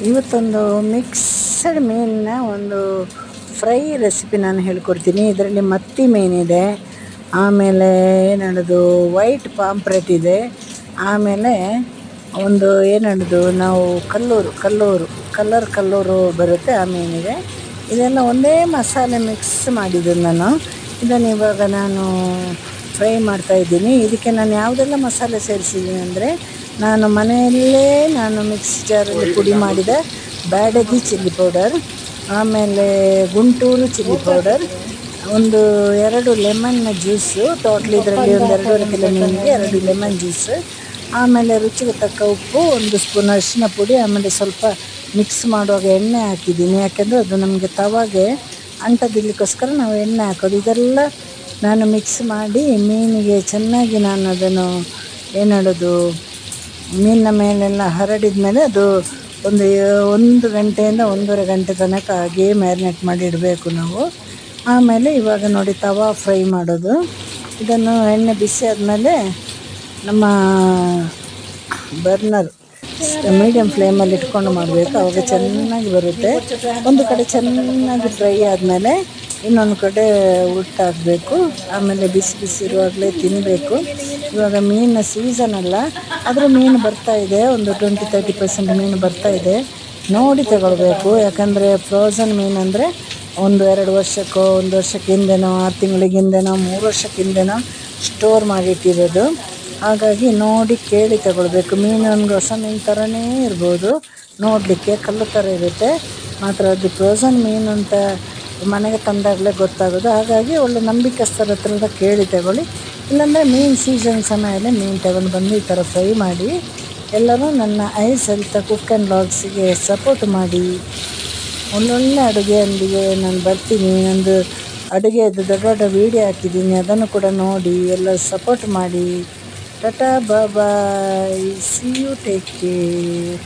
ಇವತ್ತೊಂದು ಮಿಕ್ಸಡ್ ಮೀನಿನ ಒಂದು ಫ್ರೈ ರೆಸಿಪಿ ನಾನು ಹೇಳ್ಕೊಡ್ತೀನಿ. ಇದರಲ್ಲಿ ಮತ್ತಿ ಮೀನಿದೆ, ಆಮೇಲೆ ಏನದು ವೈಟ್ ಪಾಂಪ್ರೆಟ್ ಇದೆ, ಆಮೇಲೆ ಒಂದು ಏನದು ನಾವು ಕಲ್ಲೂರು ಬರುತ್ತೆ, ಆ ಮೀನಿದೆ. ಇದೆಲ್ಲ ಒಂದೇ ಮಸಾಲೆ ಮಿಕ್ಸ್ ಮಾಡಿದ್ದು ನಾನು. ಇದನ್ನು ಇವಾಗ ನಾನು ಫ್ರೈ ಮಾಡ್ತಾಯಿದ್ದೀನಿ. ಇದಕ್ಕೆ ನಾನು ಯಾವುದೆಲ್ಲ ಮಸಾಲೆ ಸೇರಿಸಿದ್ದೀನಿ ಅಂದರೆ, ನಾನು ಮನೆಯಲ್ಲೇ ಮಿಕ್ಸಿ ಜಾರಲ್ಲಿ ಪುಡಿ ಮಾಡಿದ ಬ್ಯಾಡಗಿ ಚಿಲ್ಲಿ ಪೌಡರ್, ಆಮೇಲೆ Guntur chilli powder, 2 lemon juice, totally ಇದರಲ್ಲಿ 2.5 ಕಿಲೋ ಮೀನಿಗೆ 2 ಲೆಮನ್ ಜ್ಯೂಸು, ಆಮೇಲೆ ರುಚಿಗೆ ತಕ್ಕ ಉಪ್ಪು, 1 ಸ್ಪೂನ್ ಅರಿಶಿನ ಪುಡಿ, ಆಮೇಲೆ ಸ್ವಲ್ಪ ಮಿಕ್ಸ್ ಮಾಡುವಾಗ ಎಣ್ಣೆ ಹಾಕಿದ್ದೀನಿ. ಯಾಕೆಂದರೆ ಅದು ನಮಗೆ ತವಾಗೆ ಅಂಟದಿಲ್ಲಕ್ಕೋಸ್ಕರ ನಾವು ಎಣ್ಣೆ ಹಾಕೋದು. ಇದೆಲ್ಲ ನಾನು ಮಿಕ್ಸ್ ಮಾಡಿ ಮೀನಿಗೆ ಚೆನ್ನಾಗಿ ನಾನು ಅದನ್ನು ಮೀನಿನ ಮೇಲೆಲ್ಲ ಹರಡಿದ ಮೇಲೆ ಅದು 1 ಗಂಟೆಯಿಂದ 1.5 ಗಂಟೆ ತನಕ ಹಾಗೇ ಮ್ಯಾರಿನೇಟ್ ಮಾಡಿ ಇಡಬೇಕು ನಾವು. ಆಮೇಲೆ ಇವಾಗ ನೋಡಿ ತವಾ ಫ್ರೈ ಮಾಡೋದು. ಇದನ್ನು ಎಣ್ಣೆ ಬಿಸಿ ಆದಮೇಲೆ ನಮ್ಮ ಬರ್ನರ್ ಮೀಡಿಯಮ್ ಫ್ಲೇಮಲ್ಲಿ ಇಟ್ಕೊಂಡು ಮಾಡಬೇಕು, ಆವಾಗ ಚೆನ್ನಾಗಿ ಬರುತ್ತೆ. ಒಂದು ಕಡೆ ಚೆನ್ನಾಗಿ ಫ್ರೈ ಆದಮೇಲೆ ಇನ್ನೊಂದು ಕಡೆ ಉಲ್ಟಾಕಬೇಕು. ಆಮೇಲೆ ಬಿಸಿ ಇರುವಾಗಲೇ ತಿನ್ನಬೇಕು. ಇವಾಗ ಮೀನಿನ ಸೀಸನ್ ಅಲ್ಲ, ಆದರೂ ಮೀನು ಬರ್ತಾಯಿದೆ, ಒಂದು 20-30% ಮೀನು ಬರ್ತಾಯಿದೆ. ನೋಡಿ ತಗೊಳ್ಬೇಕು. ಯಾಕಂದರೆ ಫ್ರೋಝನ್ ಮೀನು ಅಂದರೆ 1-2 ವರ್ಷಕ್ಕೋ, 1 ವರ್ಷಕ್ಕೆ ಹಿಂದೆನೋ, 6 ತಿಂಗಳಿಗೆ ಹಿಂದೆನೋ, 3 ವರ್ಷಕ್ಕೆ ಹಿಂದೆನೋ ಸ್ಟೋರ್ ಮಾಡಿಟ್ಟಿರೋದು. ಹಾಗಾಗಿ ನೋಡಿ ಕೇಳಿ ತಗೊಳ್ಬೇಕು. ಮೀನು ನಮ್ಗೆ ಹೊಸ ಮೀನು ಥರನೇ ಇರ್ಬೋದು, ನೋಡಲಿಕ್ಕೆ ಕಲ್ಲು ಥರ ಇರುತ್ತೆ, ಮಾತ್ರ ಅದು ಫ್ರೋಝನ್ ಮೀನು ಅಂತ ಮನೆಗೆ ತಂದಾಗಲೇ ಗೊತ್ತಾಗೋದು. ಹಾಗಾಗಿ ಒಳ್ಳೆ ನಂಬಿಕಸ್ಥರ ಹತ್ರ ಕೇಳಿ ತಗೊಳ್ಳಿ. ಇಲ್ಲಾಂದರೆ ಮೀನು ಸೀಸನ್ ಸಮಯದಲ್ಲಿ ಮೀನು ತಗೊಂಡು ಬಂದು ಈ ಥರ ಫ್ರೈ ಮಾಡಿ. ಎಲ್ಲರೂ ನನ್ನ ಐಸ್ ಹೆಲ್ತ್ ಕುಕ್ ಆ್ಯಂಡ್ ವ್ಲಾಗ್ಸಿಗೆ ಸಪೋರ್ಟ್ ಮಾಡಿ. ಒಳ್ಳೊಳ್ಳೆ ಅಡುಗೆಯೊಂದಿಗೆ ನಾನು ಬರ್ತೀನಿ. ನಂದು ಅಡುಗೆದು ದೊಡ್ಡ ವೀಡಿಯೋ ಹಾಕಿದ್ದೀನಿ, ಅದನ್ನು ಕೂಡ ನೋಡಿ ಎಲ್ಲ ಸಪೋರ್ಟ್ ಮಾಡಿ. ಟಾಟಾ ಬಾಯ್, ಸಿ ಯು, ಟೇಕ್ ಕೇರ್.